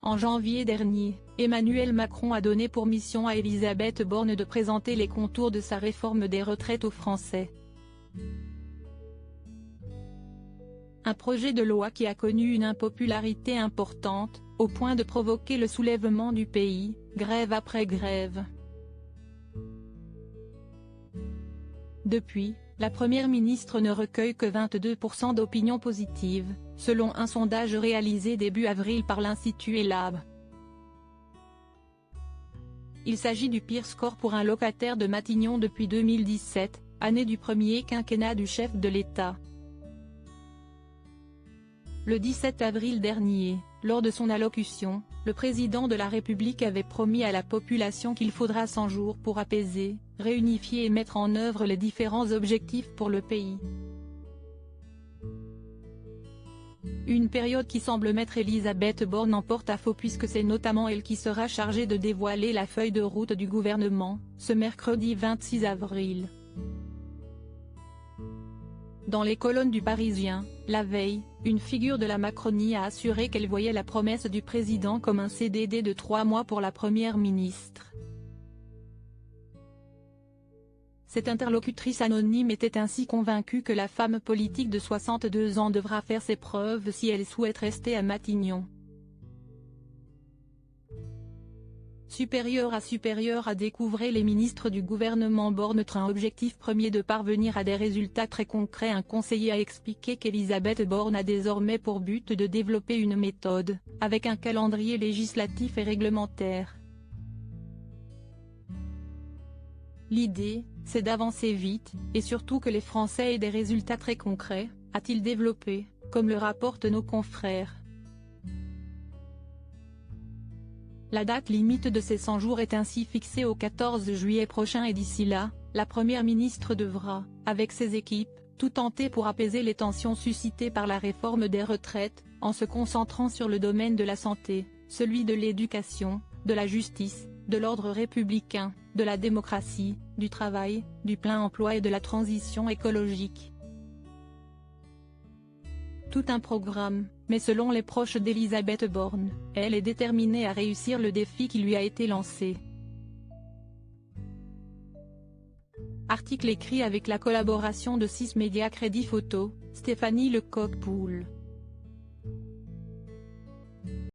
En janvier dernier, Emmanuel Macron a donné pour mission à Elisabeth Borne de présenter les contours de sa réforme des retraites aux Français. Un projet de loi qui a connu une impopularité importante, au point de provoquer le soulèvement du pays, grève après grève. Depuis, la Première ministre ne recueille que 22% d'opinions positives, selon un sondage réalisé début avril par l'Institut Ellab. Il s'agit du pire score pour un locataire de Matignon depuis 2017, année du premier quinquennat du chef de l'État. Le 17 avril dernier, lors de son allocution, le président de la République avait promis à la population qu'il faudra 100 jours pour apaiser, réunifier et mettre en œuvre les différents objectifs pour le pays. Une période qui semble mettre Elisabeth Borne en porte-à-faux puisque c'est notamment elle qui sera chargée de dévoiler la feuille de route du gouvernement, ce mercredi 26 avril. Dans les colonnes du Parisien, la veille, une figure de la Macronie a assuré qu'elle voyait la promesse du président comme un CDD de 3 mois pour la première ministre. Cette interlocutrice anonyme était ainsi convaincue que la femme politique de 62 ans devra faire ses preuves si elle souhaite rester à Matignon. Supérieur à découvrir les ministres du gouvernement Borne un objectif premier de parvenir à des résultats très concrets. Un conseiller a expliqué qu'Elisabeth Borne a désormais pour but de développer une méthode, avec un calendrier législatif et réglementaire. L'idée, c'est d'avancer vite, et surtout que les Français aient des résultats très concrets, a-t-il développé, comme le rapportent nos confrères. La date limite de ces 100 jours est ainsi fixée au 14 juillet prochain et d'ici là, la Première ministre devra, avec ses équipes, tout tenter pour apaiser les tensions suscitées par la réforme des retraites, en se concentrant sur le domaine de la santé, celui de l'éducation, de la justice, de l'ordre républicain, de la démocratie, du travail, du plein emploi et de la transition écologique. Tout un programme, mais selon les proches d'Elisabeth Borne, elle est déterminée à réussir le défi qui lui a été lancé. Article écrit avec la collaboration de 6 médias Crédit Photo, Stéphanie Lecoq-Poul.